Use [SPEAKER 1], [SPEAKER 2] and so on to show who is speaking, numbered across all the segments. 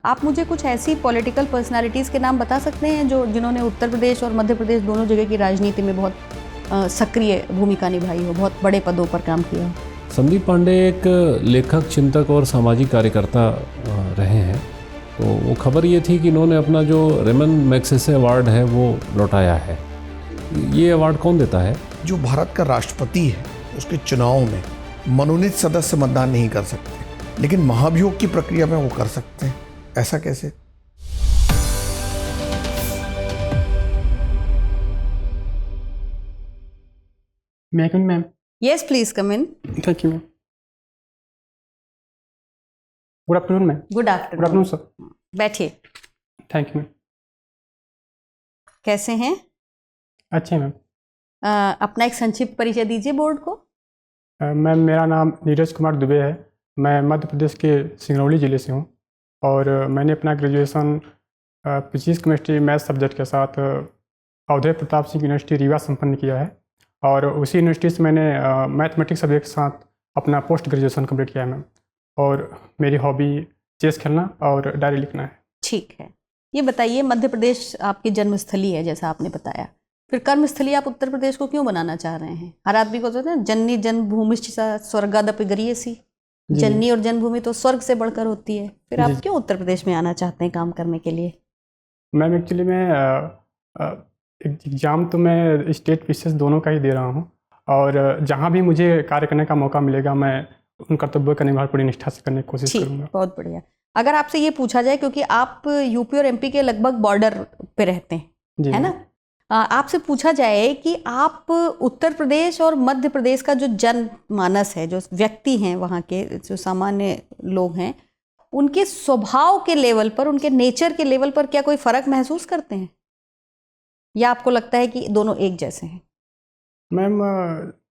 [SPEAKER 1] आप मुझे कुछ ऐसी पॉलिटिकल पर्सनालिटीज़ के नाम बता सकते हैं जिन्होंने उत्तर प्रदेश और मध्य प्रदेश दोनों जगह की राजनीति में बहुत सक्रिय भूमिका निभाई हो, बहुत बड़े पदों पर काम किया हो?
[SPEAKER 2] संदीप पांडे एक लेखक, चिंतक और सामाजिक कार्यकर्ता रहे हैं। तो वो खबर ये थी कि इन्होंने अपना जो रेमन मैग्सेसे अवार्ड है वो लौटाया है। ये अवार्ड कौन देता है?
[SPEAKER 3] जो भारत का राष्ट्रपति है उसके चुनाव में मनोनीत सदस्य मतदान नहीं कर सकते, लेकिन महाभियोग की प्रक्रिया में वो कर सकते हैं। ऐसा कैसे?
[SPEAKER 4] May I come in, ma'am?
[SPEAKER 1] Yes, please come in.
[SPEAKER 4] Thank you, ma'am. Good afternoon, ma'am.
[SPEAKER 1] Good
[SPEAKER 4] Good
[SPEAKER 1] afternoon.
[SPEAKER 4] afternoon, sir.
[SPEAKER 1] बैठिए।
[SPEAKER 4] Thank you, ma'am.
[SPEAKER 1] कैसे हैं?
[SPEAKER 4] अच्छे मैम।
[SPEAKER 1] अपना एक संक्षिप्त परिचय दीजिए बोर्ड को।
[SPEAKER 4] मैम, मेरा नाम नीरज कुमार दुबे है। मैं मध्य प्रदेश के सिंगरौली ज़िले से हूँ और मैंने अपना graduation physics chemistry math subject के साथ अवधेय प्रताप सिंह यूनिवर्सिटी रीवा संपन्न किया है और उसी यूनिवर्सिटी से मैंने मैथमेटिक्स सब्जेक्ट के साथ अपना पोस्ट ग्रेजुएशन कंप्लीट किया है मैम। और मेरी हॉबी चेस खेलना और डायरी लिखना है।
[SPEAKER 1] ठीक है, ये बताइए, मध्य प्रदेश आपकी जन्मस्थली है जैसा आपने बताया, फिर कर्मस्थली आप उत्तर प्रदेश को क्यों बनाना चाह रहे हैं? हर आदमी को तो है जननी जन्मभूमिश्च स्वर्गादपि गरीयसी, जननी और जन्मभूमि तो स्वर्ग से बढ़कर होती है, फिर आप क्यों उत्तर प्रदेश में आना चाहते हैं काम करने के लिए?
[SPEAKER 4] मैम, एक्चुअली मैं एग्ज़ाम तो मैं स्टेट पीसीएस दोनों का ही दे रहा हूँ और जहाँ भी मुझे कार्य करने का मौका मिलेगा मैं उन कर्तव्य का निर्वाह पूरी निष्ठा से करने की कोशिश करूँगा।
[SPEAKER 1] बहुत बढ़िया। अगर आपसे ये पूछा जाए, क्योंकि आप यूपी और एमपी के लगभग बॉर्डर पे रहते हैं, है ना, आपसे पूछा जाए कि आप उत्तर प्रदेश और मध्य प्रदेश का जो जनमानस है, जो व्यक्ति हैं वहाँ के, जो सामान्य लोग हैं, उनके स्वभाव के लेवल पर, उनके नेचर के लेवल पर क्या कोई फ़र्क महसूस करते हैं या आपको लगता है कि दोनों एक जैसे हैं? मैम,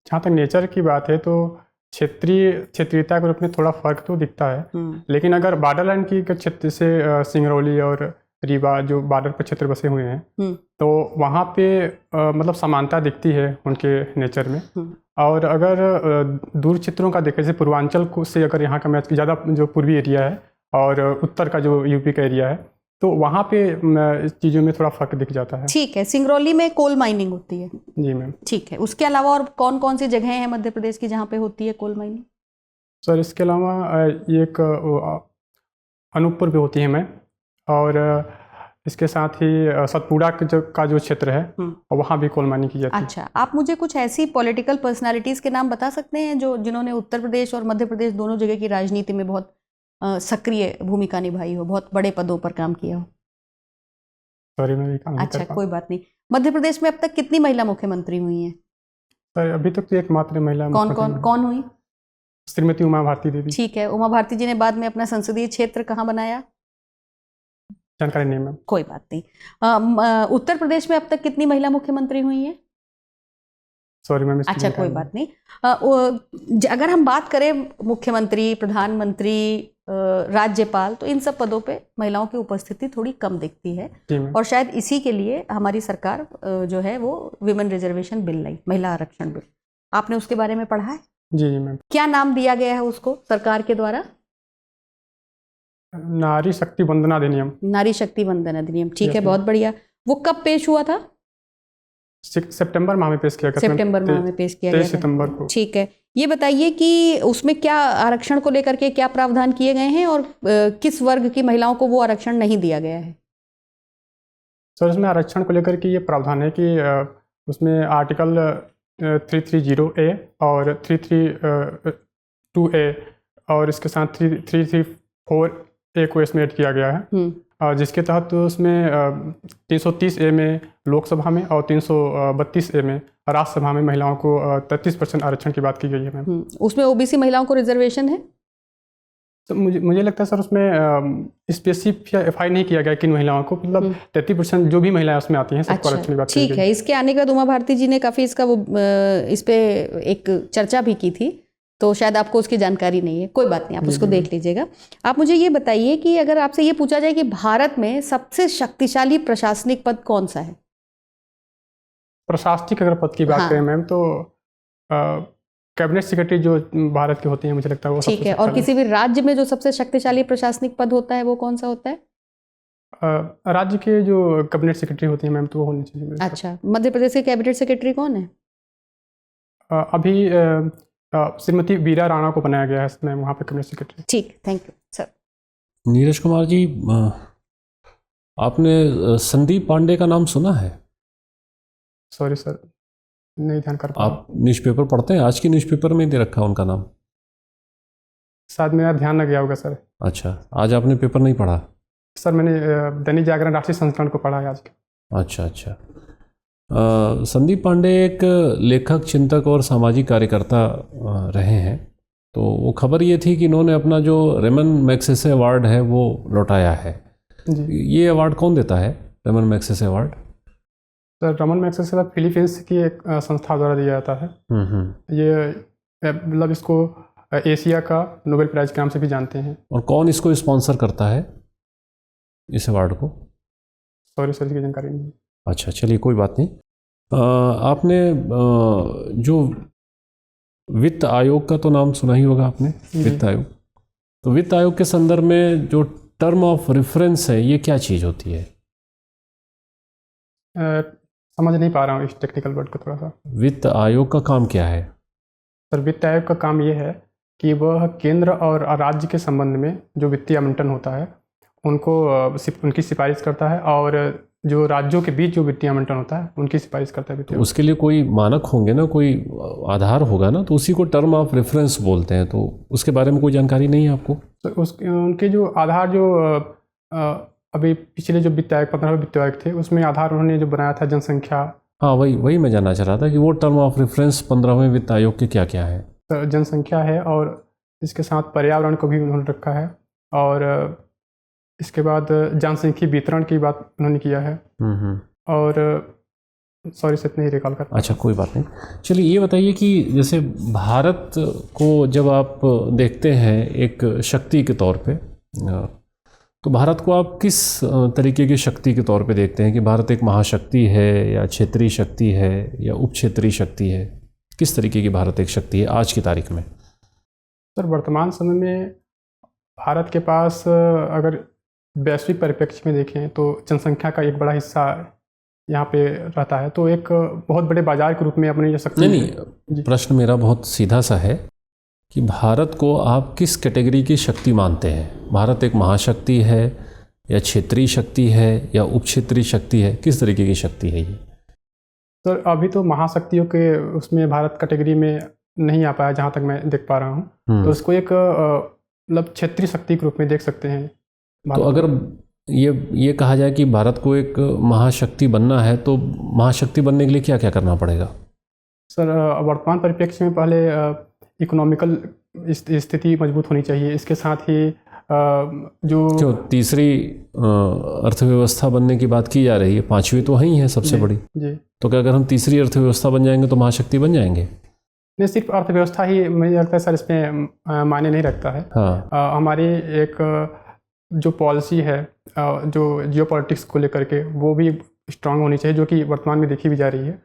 [SPEAKER 4] जहाँ तक नेचर की बात है तो क्षेत्रीयता के रूप में थोड़ा फ़र्क तो दिखता है, लेकिन अगर बॉर्डर लाइन की क्षेत्र से सिंगरौली और रीवा जो बॉर्डर पर क्षेत्र बसे हुए हैं तो वहाँ पे मतलब समानता दिखती है उनके नेचर में। और अगर दूर क्षेत्रों का देखें, जैसे पूर्वांचल को से अगर यहाँ का मैच ज़्यादा जो पूर्वी एरिया है और उत्तर का जो यूपी का एरिया है तो वहाँ पे इस चीज़ों में थोड़ा फ़र्क दिख जाता है।
[SPEAKER 1] ठीक है, सिंगरौली में कोल माइनिंग होती है?
[SPEAKER 4] जी मैम।
[SPEAKER 1] ठीक है, उसके अलावा और कौन कौन सी जगहें हैं मध्य प्रदेश की जहाँ पे होती है कोल माइनिंग?
[SPEAKER 4] सर, इसके अलावा एक अनूपपुर भी होती है मैम, और इसके साथ ही सतपुड़ा का जो क्षेत्र है वहाँ भी कोल माइनिंग की जाती है।
[SPEAKER 1] अच्छा, आप मुझे कुछ ऐसी पॉलिटिकल पर्सनालिटीज़ के नाम बता सकते हैं जिन्होंने उत्तर प्रदेश और मध्य प्रदेश दोनों जगह की राजनीति में बहुत सक्रिय भूमिका निभाई हो, बहुत बड़े पदों पर काम किया हो?
[SPEAKER 4] सॉरी, मैं भी काम नहीं
[SPEAKER 1] अच्छा,
[SPEAKER 4] कर
[SPEAKER 1] कोई बात नहीं। मध्य प्रदेश में अब तक कितनी महिला मुख्यमंत्री हुई हैं?
[SPEAKER 4] सर, अभी तक तो एकमात्र महिला
[SPEAKER 1] कौन हुई?
[SPEAKER 4] श्रीमती उमा भारती देवी।
[SPEAKER 1] ठीक है, उमा भारती जी ने बाद में अपना संसदीय क्षेत्र कहाँ बनाया?
[SPEAKER 4] जानकारी नहीं मैम।
[SPEAKER 1] कोई बात नहीं। उत्तर प्रदेश में अब तक कितनी महिला मुख्यमंत्री हुई हैं?
[SPEAKER 4] Sorry ma'am.
[SPEAKER 1] अच्छा, कोई बात नहीं। अगर हम बात करें मुख्यमंत्री, प्रधानमंत्री, राज्यपाल, तो इन सब पदों पे महिलाओं की उपस्थिति थोड़ी कम दिखती है और शायद इसी के लिए हमारी सरकार जो है वो विमेन रिजर्वेशन बिल लाई, महिला आरक्षण बिल। आपने उसके बारे में पढ़ा है?
[SPEAKER 4] जी मैम।
[SPEAKER 1] क्या नाम दिया गया है उसको सरकार के द्वारा?
[SPEAKER 4] नारी शक्ति वंदना अधिनियम।
[SPEAKER 1] नारी शक्ति वंदन अधिनियम, ठीक है, बहुत बढ़िया। वो कब पेश हुआ था?
[SPEAKER 4] सितंबर माह में पेश किया गया।
[SPEAKER 1] सितंबर माह में पेश किया गया
[SPEAKER 4] 23 सितंबर को।
[SPEAKER 1] ठीक है, ये बताइए कि उसमें क्या आरक्षण को लेकर के क्या प्रावधान किए गए हैं और किस वर्ग की महिलाओं को वो आरक्षण नहीं दिया गया है?
[SPEAKER 4] सर, इसमें आरक्षण को लेकर के ये प्रावधान है कि उसमें आर्टिकल 330A और 332A और इसके साथ 334A को इसमें ऐड किया गया है, जिसके तहत उसमें 330A में लोकसभा में और 332A में राज्यसभा में महिलाओं को 33% आरक्षण की बात की गई है मैम।
[SPEAKER 1] उसमें ओबीसी महिलाओं को रिजर्वेशन है?
[SPEAKER 4] तो मुझे लगता है सर उसमें स्पेसिफाई नहीं किया गया किन महिलाओं को, मतलब 33% जो भी महिलाएं उसमें आती हैं सबको आरक्षण की बात की गई।
[SPEAKER 1] ठीक है, इसके आने के बाद उमा भारती जी ने काफ़ी इसका इस पे एक चर्चा भी की थी, तो शायद आपको उसकी जानकारी नहीं है, कोई बात नहीं, आप उसको देख लीजिएगा। आप मुझे ये बताइए कि अगर आपसे ये पूछा जाए कि भारत में सबसे शक्तिशाली प्रशासनिक पद कौन सा है?
[SPEAKER 4] प्रशासनिक अगर पद की बात करें मैम तो कैबिनेट सेक्रेटरी जो भारत के होते हैं, मुझे लगता है वो
[SPEAKER 1] ठीक
[SPEAKER 4] सबसे
[SPEAKER 1] है। और
[SPEAKER 4] शक्तिशाली।
[SPEAKER 1] किसी भी राज्य में जो सबसे शक्तिशाली प्रशासनिक पद होता है वो कौन सा होता है?
[SPEAKER 4] राज्य के जो कैबिनेट सेक्रेटरी होती हैं मैम, तो वो होनी चाहिए मेरे हिसाब
[SPEAKER 1] अच्छा, मध्य प्रदेश के कैबिनेट सेक्रेटरी कौन है?
[SPEAKER 4] से। अभी श्रीमती वीरा राणा को बनाया गया है मैम वहाँ पे कैबिनेट सेक्रेटरी।
[SPEAKER 1] ठीक, thank you sir.
[SPEAKER 2] Neeraj Kumar ji, आपने संदीप पांडे का नाम सुना है?
[SPEAKER 4] सॉरी सर, नहीं ध्यान कर पाया।
[SPEAKER 2] आप न्यूज़पेपर पढ़ते हैं? आज की न्यूज़पेपर में दे रखा उनका नाम।
[SPEAKER 4] शायद मेरा ध्यान न गया होगा सर।
[SPEAKER 2] अच्छा, आज आपने पेपर नहीं पढ़ा?
[SPEAKER 4] सर मैंने दैनिक जागरण राष्ट्रीय संस्करण को पढ़ा है आज के।
[SPEAKER 2] अच्छा अच्छा। संदीप पांडे एक लेखक, चिंतक और सामाजिक कार्यकर्ता रहे हैं। तो वो खबर ये थी कि इन्होंने अपना जो रेमन मैग्सेसे अवार्ड है वो लौटाया है।
[SPEAKER 4] जी
[SPEAKER 2] ये अवार्ड कौन देता है, Ramon Magsaysay award?
[SPEAKER 4] Sir, Ramon Magsaysay Philippines की एक संस्था द्वारा दिया जाता है। ये मतलब इसको एशिया का नोबेल प्राइज के नाम से भी जानते हैं।
[SPEAKER 2] और कौन इसको स्पॉन्सर करता है, इस अवार्ड को?
[SPEAKER 4] सॉरी सर, इसकी जानकारी नहीं है।
[SPEAKER 2] अच्छा, चलिए कोई बात नहीं। आपने जो वित्त आयोग का तो नाम सुना ही होगा आपने, वित्त आयोग। तो वित्त आयोग के संदर्भ में जो टर्म ऑफ रेफरेंस है, ये क्या चीज़ होती है?
[SPEAKER 4] समझ नहीं पा रहा हूँ इस टेक्निकल वर्ड को थोड़ा सा।
[SPEAKER 2] वित्त आयोग का काम क्या है?
[SPEAKER 4] सर, वित्त आयोग का काम ये है कि वह केंद्र और राज्य के संबंध में जो वित्तीय आवंटन होता है उनको उनकी सिफारिश करता है, और जो राज्यों के बीच जो वित्तीय आवंटन होता है उनकी सिफारिश करता है वित्तीय।
[SPEAKER 2] तो उसके लिए कोई मानक होंगे ना, कोई आधार होगा ना, तो उसी को टर्म ऑफ रेफरेंस बोलते हैं। तो उसके बारे में कोई जानकारी नहीं है आपको?
[SPEAKER 4] तो उनके जो आधार जो अभी पिछले जो वित्त आयोग 15वें वित्त आयोग थे उसमें आधार उन्होंने जो बनाया था जनसंख्या।
[SPEAKER 2] हाँ, वही मैं जानना चाह रहा था कि वो टर्म ऑफ रेफरेंस 15वें वित्त आयोग के क्या क्या है?
[SPEAKER 4] तो जनसंख्या है, और इसके साथ पर्यावरण को भी उन्होंने रखा है, और इसके बाद जनसंख्यिकी वितरण की बात उन्होंने किया है। और सॉरी सर, इतना ही रिकॉल कर।
[SPEAKER 2] अच्छा, कोई बात नहीं। चलिए ये बताइए कि जैसे भारत को जब आप देखते हैं एक शक्ति के तौर पे, तो भारत को आप किस तरीके की शक्ति के तौर पे देखते हैं? कि भारत एक महाशक्ति है, या क्षेत्रीय शक्ति है, या उप क्षेत्रीय शक्ति है? किस तरीके की भारत एक शक्ति है आज की तारीख में?
[SPEAKER 4] सर, वर्तमान समय में भारत के पास अगर वैश्विक परिप्रेक्ष्य में देखें तो जनसंख्या का एक बड़ा हिस्सा यहाँ पे रहता है, तो एक बहुत बड़े बाजार के रूप में अपनी शक्ति।
[SPEAKER 2] नहीं, प्रश्न मेरा बहुत सीधा सा है कि भारत को आप किस कैटेगरी की शक्ति मानते हैं? भारत एक महाशक्ति है, या क्षेत्रीय शक्ति है, या उप क्षेत्रीय शक्ति है? किस तरीके की शक्ति है ये?
[SPEAKER 4] सर, अभी तो महाशक्तियों के उसमें भारत कैटेगरी में नहीं आ पाया, जहाँ तक मैं देख पा रहा हूँ। तो उसको एक मतलब क्षेत्रीय शक्ति के रूप में देख सकते हैं।
[SPEAKER 2] तो अगर ये कहा जाए कि भारत को एक महाशक्ति बनना है, तो महाशक्ति बनने के लिए क्या क्या करना पड़ेगा?
[SPEAKER 4] सर, वर्तमान परिप्रेक्ष्य में पहले इकोनॉमिकल स्थिति मजबूत होनी चाहिए। इसके साथ ही जो
[SPEAKER 2] तीसरी अर्थव्यवस्था बनने की बात की जा रही है, पांचवी तो वही है सबसे बड़ी।
[SPEAKER 4] जी।
[SPEAKER 2] तो क्या अगर हम तीसरी अर्थव्यवस्था बन जाएंगे तो महाशक्ति बन जाएंगे?
[SPEAKER 4] नहीं, सिर्फ अर्थव्यवस्था ही मुझे लगता है सर इसमें मायने नहीं रखता है।
[SPEAKER 2] हाँ।
[SPEAKER 4] हमारी एक जो पॉलिसी है जो जियोपॉलिटिक्स को लेकर के, वो भी स्ट्रांग होनी चाहिए, जो कि वर्तमान में देखी भी जा रही है।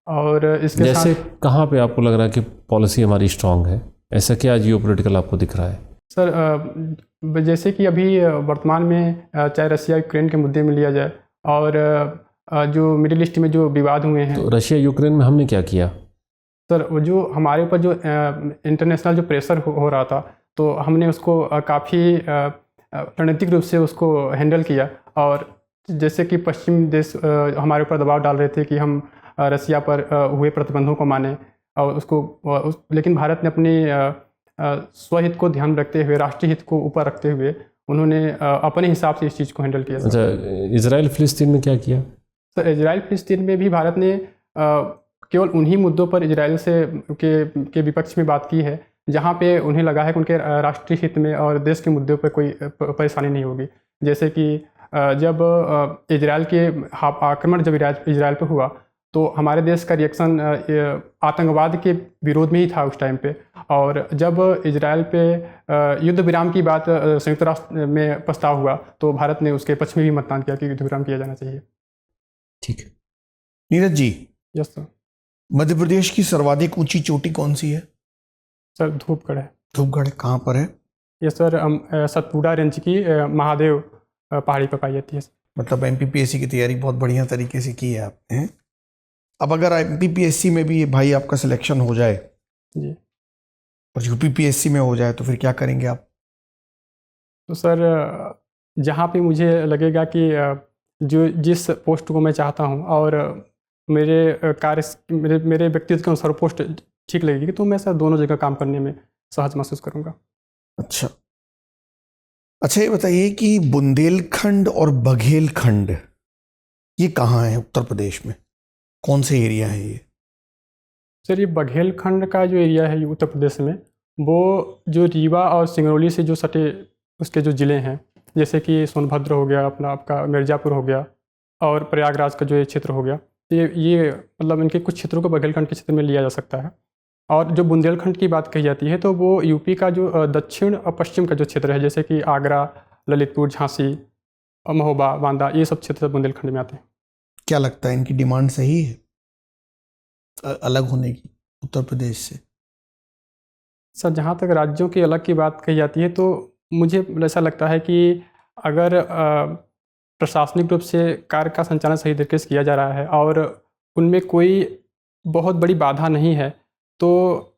[SPEAKER 4] और इसके
[SPEAKER 2] जैसे कहाँ पे आपको लग रहा है कि पॉलिसी हमारी स्ट्रांग है? ऐसा क्या जियोपॉलिटिकल आपको दिख रहा है?
[SPEAKER 4] सर, जैसे कि अभी वर्तमान में चाहे रशिया यूक्रेन के मुद्दे में लिया जाए, और जो मिडिल ईस्ट में जो विवाद हुए हैं।
[SPEAKER 2] तो रशिया यूक्रेन में हमने क्या किया?
[SPEAKER 4] सर, वो जो हमारे ऊपर जो इंटरनेशनल जो प्रेशर हो रहा था, तो हमने उसको काफ़ी रणनीतिक रूप से उसको हैंडल किया। और जैसे कि पश्चिम देश हमारे ऊपर दबाव डाल रहे थे कि हम रसिया पर हुए प्रतिबंधों को माने, और लेकिन भारत ने अपनी स्वहित को ध्यान में रखते हुए, राष्ट्रीय हित को ऊपर रखते हुए, उन्होंने अपने हिसाब से इस चीज़ को हैंडल किया।
[SPEAKER 2] अच्छा, इजराइल फिलिस्तीन में क्या किया?
[SPEAKER 4] सर, इजराइल फिलिस्तीन में भी भारत ने केवल उन्हीं मुद्दों पर इजराइल से के विपक्ष में बात की है जहाँ पे उन्हें लगा है कि उनके राष्ट्रीय हित में और देश के मुद्दों पर कोई परेशानी नहीं होगी। जैसे कि जब इजराइल के आक्रमण जब इजराइल पे हुआ, तो हमारे देश का रिएक्शन आतंकवाद के विरोध में ही था उस टाइम पे। और जब इजराइल पे युद्ध विराम की बात संयुक्त राष्ट्र में प्रस्ताव हुआ, तो भारत ने उसके पक्ष में भी मतदान किया कि युद्ध विराम किया जाना चाहिए।
[SPEAKER 2] ठीक है।
[SPEAKER 3] Neeraj ji,
[SPEAKER 4] yes sir.
[SPEAKER 3] मध्य प्रदेश की सर्वाधिक ऊंची चोटी कौन सी है?
[SPEAKER 4] सर धूपगढ़ है।
[SPEAKER 3] धूपगढ़ कहाँ पर है?
[SPEAKER 4] ये सर सतपुड़ा रेंज की महादेव पहाड़ी पर पाई जाती है।
[SPEAKER 3] मतलब एमपीपीएससी की तैयारी बहुत बढ़िया तरीके से की है आपने, हैं? अब अगर एमपीपीएससी में भी भाई आपका सिलेक्शन हो जाए
[SPEAKER 4] जी,
[SPEAKER 3] और यूपीपीएससी में हो जाए तो फिर क्या करेंगे आप?
[SPEAKER 4] तो सर जहाँ पे मुझे लगेगा कि जो जिस पोस्ट को मैं चाहता हूँ और मेरे मेरे व्यक्तित्व के अनुसार पोस्ट ठीक लगेगी तो मैं सर दोनों जगह काम करने में सहज महसूस करूँगा।
[SPEAKER 3] अच्छा, ये बताइए कि बुंदेलखंड और बघेलखंड ये कहाँ है उत्तर प्रदेश में? कौन से एरिया है ये?
[SPEAKER 4] सर ये बघेलखंड का जो एरिया है ये उत्तर प्रदेश में, वो जो रीवा और सिंगरौली से जो सटे उसके जो ज़िले हैं, जैसे कि सोनभद्र हो गया, अपना आपका मिर्ज़ापुर हो गया और प्रयागराज का जो ये क्षेत्र हो गया, ये मतलब इनके कुछ क्षेत्रों को बघेलखंड के क्षेत्र में लिया जा सकता है। और जो बुंदेलखंड की बात कही जाती है तो वो यूपी का जो दक्षिण और पश्चिम का जो क्षेत्र है, जैसे कि आगरा, ललितपुर, झांसी, महोबा, बांदा, ये सब क्षेत्र बुंदेलखंड में आते हैं।
[SPEAKER 3] क्या लगता है इनकी डिमांड सही है अलग होने की उत्तर प्रदेश से?
[SPEAKER 4] सर जहाँ तक राज्यों की अलग की बात कही जाती है तो मुझे ऐसा लगता है कि अगर प्रशासनिक रूप से कार्य का संचालन सही तरीके से किया जा रहा है और उनमें कोई बहुत बड़ी बाधा नहीं है तो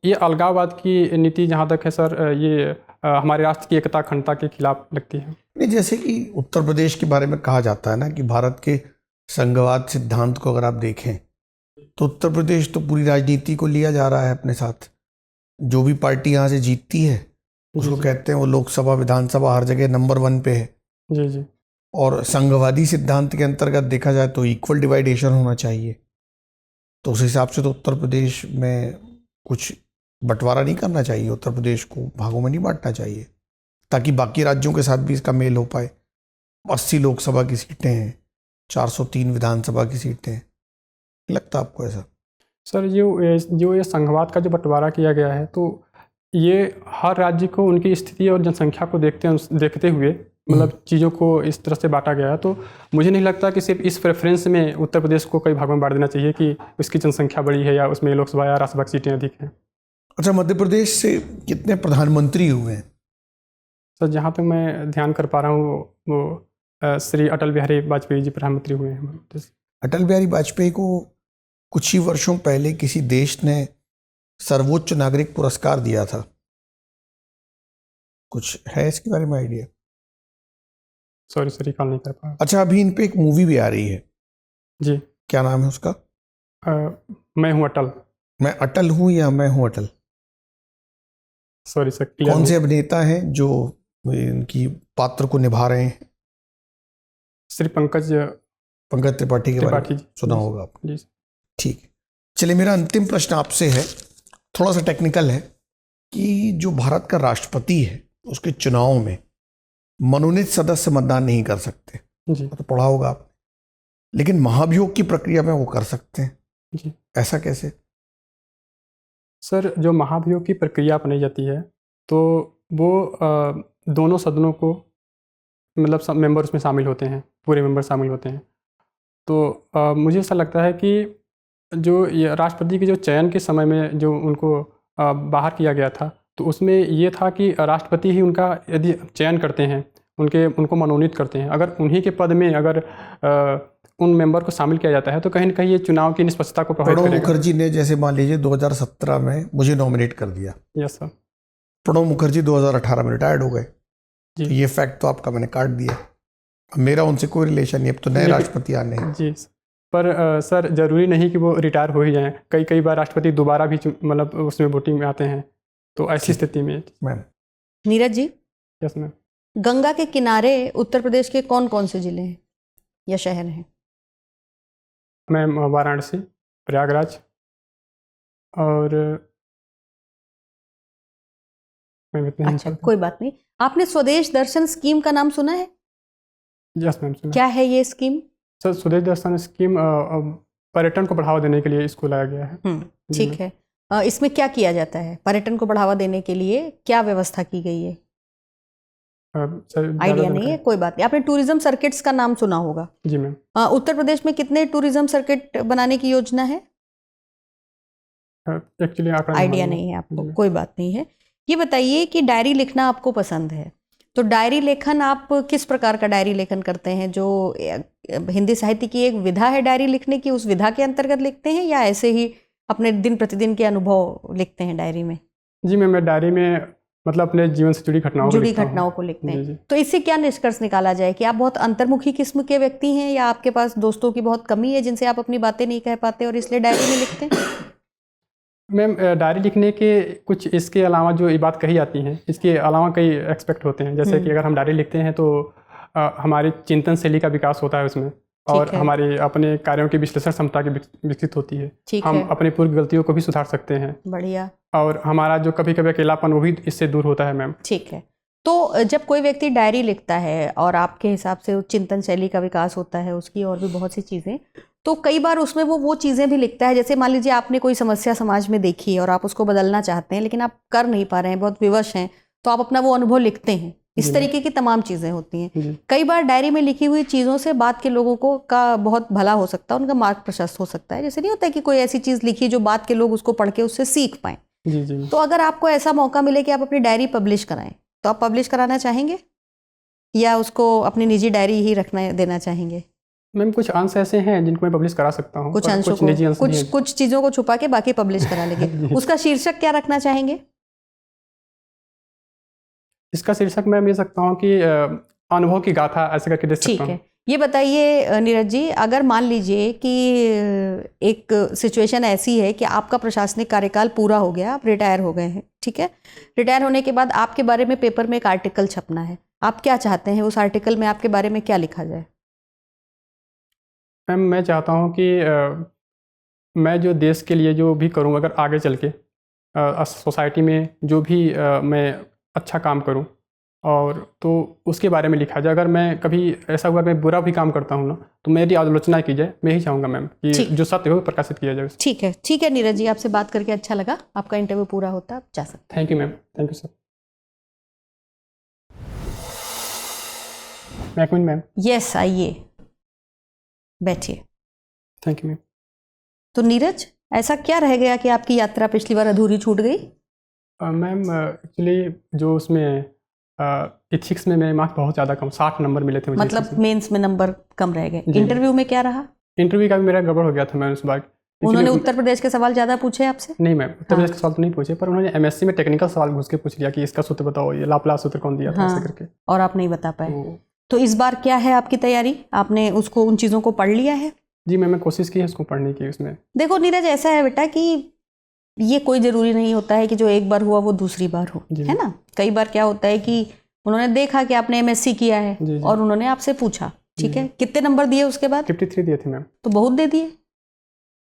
[SPEAKER 4] ये अलगाववाद की नीति जहाँ तक है सर ये हमारे राष्ट्र की एकता अखंडता के खिलाफ लगती है।
[SPEAKER 3] नहीं, जैसे कि उत्तर प्रदेश के बारे में कहा जाता है ना कि भारत के संघवाद सिद्धांत को अगर आप देखें तो उत्तर प्रदेश तो पूरी राजनीति को लिया जा रहा है अपने साथ। जो भी पार्टी यहाँ से जीतती है उसको कहते हैं वो लोकसभा विधानसभा हर जगह नंबर 1 पे है।
[SPEAKER 4] जी जी।
[SPEAKER 3] और संघवादी सिद्धांत के अंतर्गत देखा जाए तो इक्वल डिवाइडेशन होना चाहिए। तो उस हिसाब से तो उत्तर प्रदेश में कुछ बंटवारा नहीं करना चाहिए, उत्तर प्रदेश को भागों में नहीं बांटना चाहिए ताकि बाकी राज्यों के साथ भी इसका मेल हो पाए। 80 लोकसभा की सीटें हैं, 403 विधानसभा की सीटें हैं, लगता आपको ऐसा?
[SPEAKER 4] सर जो ये संघवाद का जो बंटवारा किया गया है तो ये हर राज्य को उनकी स्थिति और जनसंख्या को देखते हुए मतलब चीज़ों को इस तरह से बांटा गया है। तो मुझे नहीं लगता कि सिर्फ इस प्रेफरेंस में उत्तर प्रदेश को कई भागों में बांट देना चाहिए कि उसकी जनसंख्या बड़ी है या उसमें लोकसभा या राज्यसभा की सीटें अधिक हैं।
[SPEAKER 3] अच्छा, मध्य प्रदेश से कितने प्रधानमंत्री हुए हैं?
[SPEAKER 4] सर जहाँ तक मैं ध्यान कर पा रहा हूँ वो श्री अटल बिहारी वाजपेयी जी प्रधानमंत्री हुए हैं।
[SPEAKER 3] अटल बिहारी वाजपेयी को कुछ ही वर्षों पहले किसी देश ने सर्वोच्च नागरिक पुरस्कार दिया था, कुछ है इसके बारे में आइडिया?
[SPEAKER 4] सॉरी सर, रिकॉल नहीं कर पा।
[SPEAKER 3] अच्छा, अभी इन पे एक मूवी भी आ रही है
[SPEAKER 4] जी,
[SPEAKER 3] क्या नाम है उसका?
[SPEAKER 4] मैं हूँ अटल।
[SPEAKER 3] मैं अटल हूँ या मैं हूँ अटल?
[SPEAKER 4] सॉरी सर,
[SPEAKER 3] कौन से अभिनेता हैं जो इनकी पात्र को निभा रहे हैं?
[SPEAKER 4] श्री पंकज
[SPEAKER 3] त्रिपाठी के बारे में सुना होगा आपने।
[SPEAKER 4] जी
[SPEAKER 3] ठीक है, चलिए मेरा अंतिम प्रश्न आपसे है, थोड़ा सा टेक्निकल है, कि जो भारत का राष्ट्रपति है उसके चुनाव में मनोनीत सदस्य मतदान नहीं कर सकते
[SPEAKER 4] जी।
[SPEAKER 3] तो पढ़ा होगा आपने, लेकिन महाभियोग की प्रक्रिया में वो कर सकते हैं
[SPEAKER 4] जी।
[SPEAKER 3] ऐसा कैसे?
[SPEAKER 4] सर जो महाभियोग की प्रक्रिया अपनाई जाती है तो वो दोनों सदनों को मतलब सब मेंबर उसमें शामिल होते हैं, पूरे मेंबर शामिल होते हैं। तो मुझे ऐसा लगता है कि जो ये राष्ट्रपति के जो चयन के समय में जो उनको बाहर किया गया था तो उसमें ये था कि राष्ट्रपति ही उनका यदि चयन करते हैं, उनको मनोनीत करते हैं, अगर उन्हीं के पद में अगर उन मेंबर को शामिल किया जाता है तो कहीं ना कहीं ये चुनाव की निष्पक्षता को प्रभावित करेगा।
[SPEAKER 3] प्रणब मुखर्जी ने जैसे मान लीजिए 2017 में मुझे नॉमिनेट कर दिया।
[SPEAKER 4] Yes sir.
[SPEAKER 3] प्रणब मुखर्जी 2018 में रिटायर्ड हो गए,
[SPEAKER 4] जी।
[SPEAKER 3] तो ये फैक्ट तो आपका मैंने काट दिया, अब मेरा उनसे कोई रिलेशन नहीं, अब तो नए राष्ट्रपति आने हैं।
[SPEAKER 4] जी पर सर जरूरी नहीं कि वो रिटायर हो ही जाएं, कई बार राष्ट्रपति दोबारा भी मतलब उसमें वोटिंग में आते हैं, तो ऐसी स्थिति में।
[SPEAKER 3] Ma'am.
[SPEAKER 1] Neeraj ji,
[SPEAKER 4] yes ma'am.
[SPEAKER 1] Ganga के किनारे उत्तर प्रदेश के कौन कौन से जिले हैं या शहर हैं?
[SPEAKER 4] मैम वाराणसी, प्रयागराज और मैम इतने।
[SPEAKER 1] अच्छा, कोई बात नहीं। आपने स्वदेश दर्शन स्कीम का नाम सुना है?
[SPEAKER 4] यस मैम सुना।
[SPEAKER 1] क्या है ये स्कीम?
[SPEAKER 4] सर स्वदेश दर्शन स्कीम पर्यटन को बढ़ावा देने के लिए इसको लाया गया है।
[SPEAKER 1] ठीक है, इसमें क्या किया जाता है? पर्यटन को बढ़ावा देने के लिए क्या व्यवस्था की गई है? आइडिया नहीं है, कोई बात नहीं। आपने टूरिज्म सर्किट्स का नाम सुना होगा?
[SPEAKER 4] जी मैम।
[SPEAKER 1] उत्तर प्रदेश में कितने टूरिज्म सर्किट बनाने की योजना है?
[SPEAKER 4] एक्चुअली आंकड़ा
[SPEAKER 1] आइडिया
[SPEAKER 4] मालूम।
[SPEAKER 1] नहीं है आपको,
[SPEAKER 4] जी।
[SPEAKER 1] कोई बात नहीं है। ये बताइए कि डायरी लिखना आपको पसंद है, तो डायरी लेखन आप किस प्रकार का डायरी लेखन करते हैं? जो हिंदी साहित्य की एक विधा है डायरी लिखने की, उस विधा के अंतर्गत लिखते हैं या ऐसे ही अपने दिन प्रतिदिन के अनुभव लिखते हैं डायरी में?
[SPEAKER 4] जी मैं डायरी में मतलब अपने जीवन से जुड़ी घटनाओं
[SPEAKER 1] को लिखते हैं।
[SPEAKER 4] जी।
[SPEAKER 1] तो इससे क्या निष्कर्ष निकाला जाए कि आप बहुत अंतर्मुखी किस्म के व्यक्ति हैं या आपके पास दोस्तों की बहुत कमी है जिनसे आप अपनी बातें नहीं कह पाते और इसलिए डायरी में लिखते हैं?
[SPEAKER 4] मैम डायरी लिखने के कुछ इसके अलावा जो ये बात कही जाती हैं, इसके अलावा कई एक्सपेक्ट होते हैं। जैसे कि अगर हम डायरी लिखते हैं तो हमारी चिंतन शैली का विकास होता है उसमें, और हमारी अपने कार्यों की विश्लेषण क्षमता की विकसित होती है। हम अपनी पूर्व गलतियों को भी सुधार सकते हैं।
[SPEAKER 1] बढ़िया।
[SPEAKER 4] और हमारा जो कभी कभी अकेलापन वो भी इससे दूर होता है मैम।
[SPEAKER 1] ठीक है। तो जब कोई व्यक्ति डायरी लिखता है और आपके हिसाब से चिंतन शैली का विकास होता है उसकी, और भी बहुत सी चीज़ें, तो कई बार उसमें वो चीज़ें भी लिखता है। जैसे मान लीजिए आपने कोई समस्या समाज में देखी है और आप उसको बदलना चाहते हैं लेकिन आप कर नहीं पा रहे हैं, बहुत विवश हैं, तो आप अपना वो अनुभव लिखते हैं। इस तरीके की तमाम चीज़ें होती हैं। कई बार डायरी में लिखी हुई चीज़ों से बाद के लोगों को का बहुत भला हो सकता है, उनका मार्ग प्रशस्त हो सकता है। जैसे नहीं होता है कि कोई ऐसी चीज़ लिखी जो बाद के लोग उसको पढ़ के उससे सीख पाएँ।
[SPEAKER 4] जी।
[SPEAKER 1] तो अगर आपको ऐसा मौका मिले कि आप अपनी डायरी पब्लिश कराएं, तो आप पब्लिश कराना चाहेंगे या उसको अपनी निजी डायरी ही रखना देना चाहेंगे?
[SPEAKER 4] मैम कुछ अंश ऐसे हैं जिनको मैं पब्लिश करा सकता हूँ,
[SPEAKER 1] कुछ अंशों को, कुछ चीज़ों को छुपा के बाकी पब्लिश करा लेंगे। उसका शीर्षक क्या रखना चाहेंगे?
[SPEAKER 4] इसका शीर्षक मैं ये सकता हूँ कि अनुभव की गाथा, ऐसे करके दे सकता हूँ।
[SPEAKER 1] ठीक है। ये बताइए नीरज जी, अगर मान लीजिए कि एक सिचुएशन ऐसी है कि आपका प्रशासनिक कार्यकाल पूरा हो गया, आप रिटायर हो गए हैं, ठीक है, रिटायर होने के बाद आपके बारे में पेपर में एक आर्टिकल छपना है, आप क्या चाहते हैं उस आर्टिकल में आपके बारे में क्या लिखा जाए?
[SPEAKER 4] मैम मैं चाहता हूँ कि मैं जो देश के लिए जो भी करूँ, अगर आगे चल के सोसाइटी में जो भी मैं अच्छा काम करूं, और तो उसके बारे में लिखा जाए। अगर मैं कभी ऐसा हुआ मैं बुरा भी काम करता हूं ना, तो मेरी आलोचना की जाए। मैं ही चाहूँगा मैम कि जो सत्य हो प्रकाशित किया जाए।
[SPEAKER 1] ठीक है, ठीक है नीरज जी, आपसे बात करके अच्छा लगा। आपका इंटरव्यू पूरा होता है, आप जा सकते हैं।
[SPEAKER 4] Thank you ma'am. Thank you sir. Ma'am.
[SPEAKER 1] Yes, आइए बैठिए।
[SPEAKER 4] Thank you ma'am.
[SPEAKER 1] तो नीरज, ऐसा क्या रह गया कि आपकी यात्रा पिछली बार अधूरी छूट गई?
[SPEAKER 4] मैम एक्चुअली जो उसमें इथिक्स में मेरे मार्क्स बहुत ज़्यादा कम, 60 नंबर मिले थे मुझे।
[SPEAKER 1] मतलब मेंस में नंबर कम रह गए। इंटरव्यू में क्या रहा?
[SPEAKER 4] इंटरव्यू का भी मेरा गड़बड़ हो गया था मैम उस बार।
[SPEAKER 1] उन्होंने उत्तर प्रदेश के सवाल ज़्यादा पूछे आपसे?
[SPEAKER 4] नहीं मैम, उत्तर प्रदेश के सवाल तो नहीं पूछे, पर उन्होंने एमएससी में टेक्निकल सवाल घुस के पूछ लिया कि इसका सूत्र बताओ, ये लाप्लास सूत्र कौन दिया था, ऐसे करके।
[SPEAKER 1] और आप नहीं बता पाए। तो इस बार क्या है आपकी तैयारी? आपने उसको, उन चीज़ों को पढ़ लिया है?
[SPEAKER 4] जी मैम, मैं कोशिश की है उसको पढ़ने की। उसमें
[SPEAKER 1] देखो नीरज, ऐसा है बेटा कि ये कोई ज़रूरी नहीं होता है कि जो एक बार हुआ वो दूसरी बार हो, है ना। कई बार क्या होता है कि उन्होंने देखा कि आपने एमएससी किया है और उन्होंने आपसे पूछा, ठीक है, कितने नंबर दिए उसके बाद?
[SPEAKER 4] 53 दिए थे मैम।
[SPEAKER 1] तो बहुत दे दिए।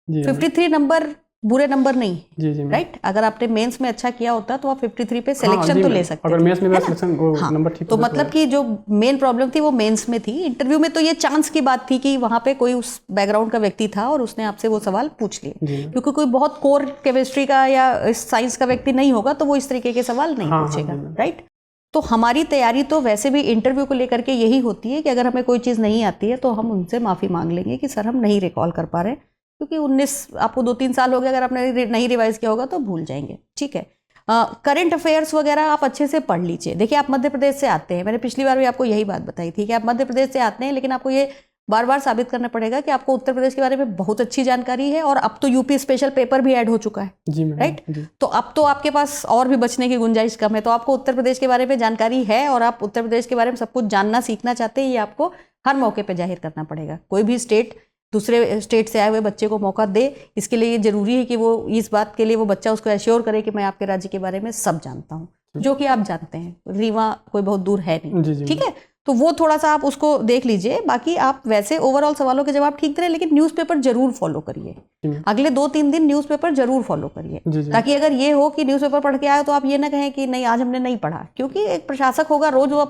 [SPEAKER 1] 53 नंबर बुरे नंबर नहीं है,
[SPEAKER 4] जी
[SPEAKER 1] राइट। अगर आपने मेंस में अच्छा किया होता तो आप 53 पे सिलेक्शन तो ले सकते
[SPEAKER 4] अगर मेंस में मेरा सिलेक्शन नंबर ठीक
[SPEAKER 1] तो मतलब कि जो मेन प्रॉब्लम थी वो मेंस में थी। इंटरव्यू में तो ये चांस की बात थी कि वहां पे कोई उस बैकग्राउंड का व्यक्ति था और उसने आपसे वो सवाल पूछ लिए, क्योंकि कोई बहुत कोर केमिस्ट्री का या साइंस का व्यक्ति नहीं होगा तो वो इस तरीके के सवाल नहीं पूछेगा, राइट। तो हमारी तैयारी तो वैसे भी इंटरव्यू को लेकर के यही होती है कि अगर हमें कोई चीज़ नहीं आती है तो हम उनसे माफ़ी मांग लेंगे कि सर हम नहीं रिकॉल कर पा रहे, क्योंकि 19 आपको 2-3 साल हो गए, अगर आपने नहीं रिवाइज किया होगा तो भूल जाएंगे, ठीक है। करंट अफेयर्स वगैरह आप अच्छे से पढ़ लीजिए। देखिए आप मध्य प्रदेश से आते हैं, मैंने पिछली बार भी आपको यही बात बताई थी कि आप मध्य प्रदेश से आते हैं, लेकिन आपको ये बार बार साबित करना पड़ेगा कि आपको उत्तर प्रदेश के बारे में बहुत अच्छी जानकारी है। और अब तो यूपी स्पेशल पेपर भी ऐड हो चुका है, राइट। तो अब तो आपके पास और भी बचने की गुंजाइश कम है। तो आपको उत्तर प्रदेश के बारे में जानकारी है और आप उत्तर प्रदेश के बारे में सब कुछ जानना सीखना चाहते हैं, ये आपको हर मौके पर जाहिर करना पड़ेगा। कोई भी स्टेट दूसरे स्टेट से आए हुए बच्चे को मौका दे, इसके लिए ये जरूरी है कि वो इस बात के लिए वो बच्चा उसको एश्योर करे कि मैं आपके राज्य के बारे में सब जानता हूँ, जो कि आप जानते हैं। रीवा कोई बहुत दूर है नहीं, ठीक है। तो वो थोड़ा सा आप उसको देख लीजिए। बाकी आप वैसे ओवरऑल सवालों के जवाब ठीक दें, लेकिन न्यूज़पेपर जरूर फॉलो करिए। अगले 2-3 दिन न्यूज़पेपर जरूर फॉलो करिए, ताकि अगर ये हो कि न्यूज़पेपर पढ़ के आए तो आप ये ना कहें कि नहीं आज हमने नहीं पढ़ा। क्योंकि एक प्रशासक होगा, रोज वो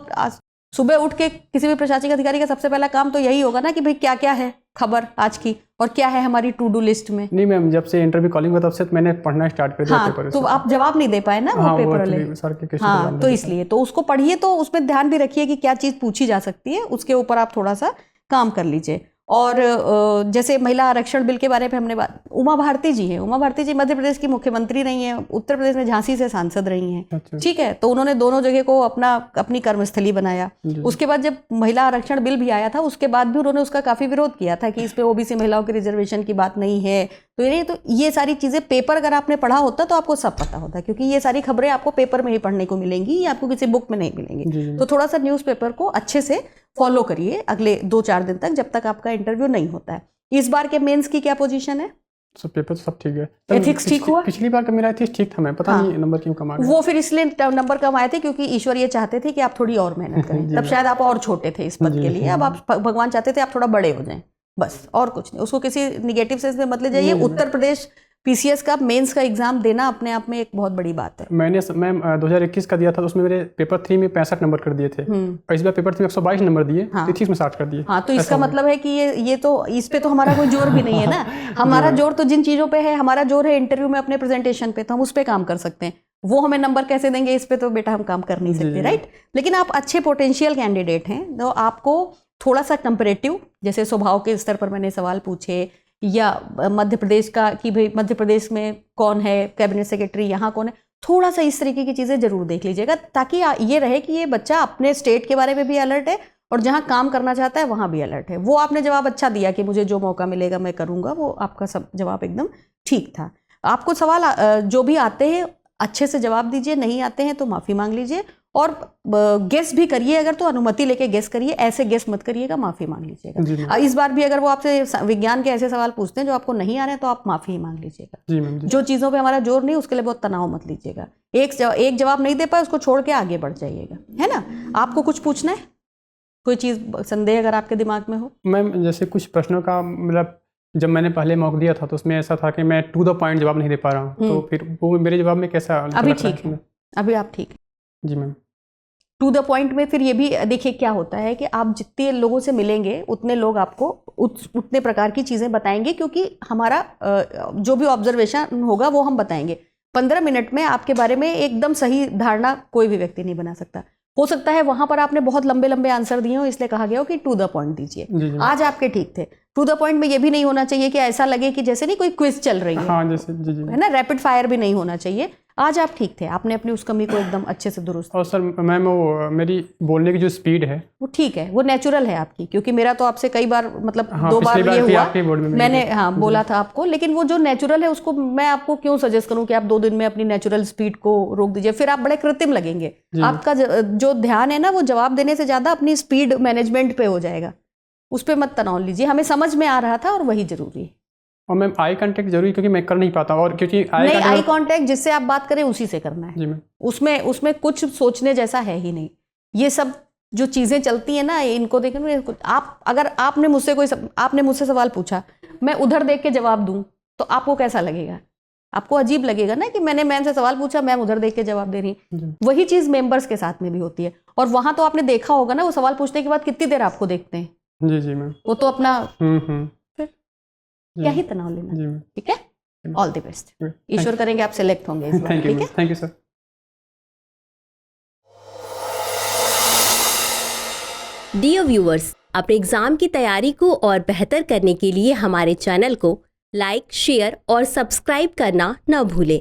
[SPEAKER 1] सुबह उठ के किसी भी प्रशासनिक अधिकारी का सबसे पहला काम तो यही होगा ना कि भाई क्या क्या है खबर आज की और क्या है हमारी टू डू लिस्ट में।
[SPEAKER 4] नहीं मैम, जब से इंटरव्यू कॉलिंग हुआ तब से मैंने पढ़ना स्टार्ट कर दिया पेपर।
[SPEAKER 1] तो आप जवाब नहीं दे पाए ना वो पेपर वाले। हाँ, तो इसलिए तो उसको पढ़िए, तो उसमें ध्यान भी रखिए कि क्या चीज़ पूछी जा सकती है, उसके ऊपर आप थोड़ा सा काम कर लीजिए। और जैसे महिला आरक्षण बिल के बारे में हमने बात, उमा भारती जी हैं। उमा भारती जी मध्य प्रदेश की मुख्यमंत्री रही हैं, उत्तर प्रदेश में झांसी से सांसद रही हैं।
[SPEAKER 4] अच्छा।
[SPEAKER 1] ठीक है, तो उन्होंने दोनों जगह को अपनी कर्मस्थली बनाया। उसके बाद जब महिला आरक्षण बिल भी आया था, उसके बाद भी उन्होंने उसका काफी विरोध किया था कि इस पे ओबीसी महिलाओं के रिजर्वेशन की बात नहीं है। तो ये सारी चीजें पेपर अगर आपने पढ़ा होता तो आपको सब पता होता, क्योंकि ये सारी खबरें आपको पेपर में ही पढ़ने को मिलेंगी, या आपको किसी बुक में नहीं मिलेंगी। तो थोड़ा सा न्यूज़पेपर को अच्छे से फॉलो करिए अगले 2-4 दिन तक, जब तक आपका इंटरव्यू नहीं होता है। इस बार के मेंस की क्या पोजीशन है?
[SPEAKER 4] सब पेपर तो सब ठीक है।
[SPEAKER 1] एथिक्स ठीक हुआ?
[SPEAKER 4] पिछली बार का मेरा एथिक्स ठीक था, मैं पता नहीं नंबर क्यों कम आ गया।
[SPEAKER 1] वो फिर इसलिए नंबर कम आए थे क्योंकि ईश्वर ये चाहते थे कि आप थोड़ी और मेहनत करें। तब शायद आप और छोटे थे इस पद के लिए, अब आप भगवान चाहते थे आप थोड़ा बड़े हो जाएं, बस और कुछ नहीं। उसको किसी निगेटिव सेंस में मत ले जाइए। उत्तर प्रदेश पीसीएस का मेंस का एग्जाम देना अपने आप में एक बहुत बड़ी बात है।
[SPEAKER 4] मैं 2021 का दिया था, तो उसमें मेरे पेपर 3 में 65 नंबर कर दिए थे, और इस बार पेपर 3 में 122 नंबर दिए, 30 में 60 कर दिए।
[SPEAKER 1] हाँ, तो इसका मतलब है कि ये तो इस पे तो हमारा कोई जोर भी नहीं है ना। हमारा जोर तो जिन चीजों पे है, हमारा जोर है इंटरव्यू में अपने प्रेजेंटेशन पे, तो हम उस पे काम कर सकते हैं। वो हमें नंबर कैसे देंगे इस पे तो बेटा हम काम कर नहीं सकते, राइट। लेकिन आप अच्छे पोटेंशियल कैंडिडेट हैं, तो आपको थोड़ा सा कंपैरेटिव, जैसे स्वभाव के स्तर पर मैंने सवाल पूछे, या मध्य प्रदेश का कि भाई मध्य प्रदेश में कौन है कैबिनेट सेक्रेटरी, यहाँ कौन है, थोड़ा सा इस तरीके की चीज़ें जरूर देख लीजिएगा, ताकि ये रहे कि ये बच्चा अपने स्टेट के बारे में भी अलर्ट है और जहाँ काम करना चाहता है वहाँ भी अलर्ट है। वो आपने जवाब अच्छा दिया कि मुझे जो मौका मिलेगा मैं करूँगा, वो आपका सब जवाब एकदम ठीक था। आपको सवाल जो भी आते हैं अच्छे से जवाब दीजिए, नहीं आते हैं तो माफ़ी मांग लीजिए, और गेस भी करिए, अगर तो अनुमति लेके गेस करिए, ऐसे गेस मत करिएगा, माफ़ी मांग लीजिएगा। इस बार भी अगर वो आपसे विज्ञान के ऐसे सवाल पूछते हैं जो आपको नहीं आ रहे हैं तो आप माफ़ी ही मांग लीजिएगा। जो चीज़ों पे हमारा जोर नहीं, उसके लिए बहुत तनाव मत लीजिएगा। एक जवाब नहीं दे पाए उसको छोड़ के आगे बढ़ जाइएगा, है ना। आपको कुछ पूछना है, कोई चीज़ संदेह अगर आपके दिमाग में हो?
[SPEAKER 4] मैम जैसे कुछ प्रश्नों का मतलब जब मैंने पहले मॉक दिया था तो उसमें ऐसा था कि मैं टू द पॉइंट जवाब नहीं दे पा रहा हूँ, तो फिर वो मेरे जवाब में कैसा?
[SPEAKER 1] अभी ठीक है, अभी आप ठीक है।
[SPEAKER 4] जी मैम।
[SPEAKER 1] टू द पॉइंट में फिर ये भी देखिए क्या होता है कि आप जितने लोगों से मिलेंगे उतने लोग आपको उतने प्रकार की चीज़ें बताएंगे, क्योंकि हमारा जो भी ऑब्जर्वेशन होगा वो हम बताएंगे। 15 मिनट में आपके बारे में एकदम सही धारणा कोई भी व्यक्ति नहीं बना सकता। हो सकता है वहां पर आपने बहुत लंबे लंबे आंसर दिए हो, इसलिए कहा गया हो कि टू द पॉइंट दीजिए। आज आपके ठीक थे। टू द पॉइंट में ये भी नहीं होना चाहिए कि ऐसा लगे कि जैसे नहीं कोई क्विज चल रही है,
[SPEAKER 4] हाँ, जैसे जी।
[SPEAKER 1] है ना, रैपिड फायर भी नहीं होना चाहिए। आज आप ठीक थे, आपने अपनी उस कमी को एकदम अच्छे से दुरुस्त।
[SPEAKER 4] और सर मैम वो मेरी बोलने की जो स्पीड है
[SPEAKER 1] वो ठीक है, वो नेचुरल है आपकी, क्योंकि मेरा तो आपसे कई बार मतलब
[SPEAKER 4] हाँ,
[SPEAKER 1] 2 बार ये हुआ मैंने
[SPEAKER 4] हाँ
[SPEAKER 1] बोला था आपको, लेकिन वो जो नेचुरल है उसको मैं आपको क्यों सजेस्ट करूं कि आप 2 दिन में अपनी नेचुरल स्पीड को रोक दीजिए, फिर आप बड़े कृत्रिम लगेंगे। आपका जो ध्यान है ना वो जवाब देने से ज्यादा अपनी स्पीड मैनेजमेंट पे हो जाएगा, उस पर मत तनाव लीजिए। हमें समझ में आ रहा था और वही जरूरी है।
[SPEAKER 4] और मैम आई कांटेक्ट जरूरी, क्योंकि मैं कर नहीं पाता, और क्योंकि
[SPEAKER 1] आई कांटेक्ट जिससे आप बात करें उसी से करना है
[SPEAKER 4] जी मैम।
[SPEAKER 1] उसमें कुछ सोचने जैसा है ही नहीं। ये सब जो चीजें चलती हैं ना, इनको देखें। आप अगर आपने मुझसे सवाल पूछा, मैं उधर देख के जवाब दूं तो आपको कैसा लगेगा? आपको अजीब लगेगा ना कि मैंने मैम से सवाल पूछा, मैम उधर देख के जवाब दे रही। वही चीज मेंबर्स के साथ में भी होती है, और वहां तो आपने देखा होगा ना, वो सवाल पूछने के बाद कितनी देर आपको देखते हैं।
[SPEAKER 4] जी मैम।
[SPEAKER 1] वो तो अपना
[SPEAKER 4] फिर
[SPEAKER 1] क्या ही तनाव लेना। ठीक है, ऑल द बेस्ट। ईश्वर करेंगे आप सिलेक्ट होंगे इस बार। ठीक है,
[SPEAKER 4] thank you sir.
[SPEAKER 5] Dear viewers, अपने एग्जाम की तैयारी को और बेहतर करने के लिए हमारे चैनल को लाइक, शेयर और सब्सक्राइब करना न भूलें।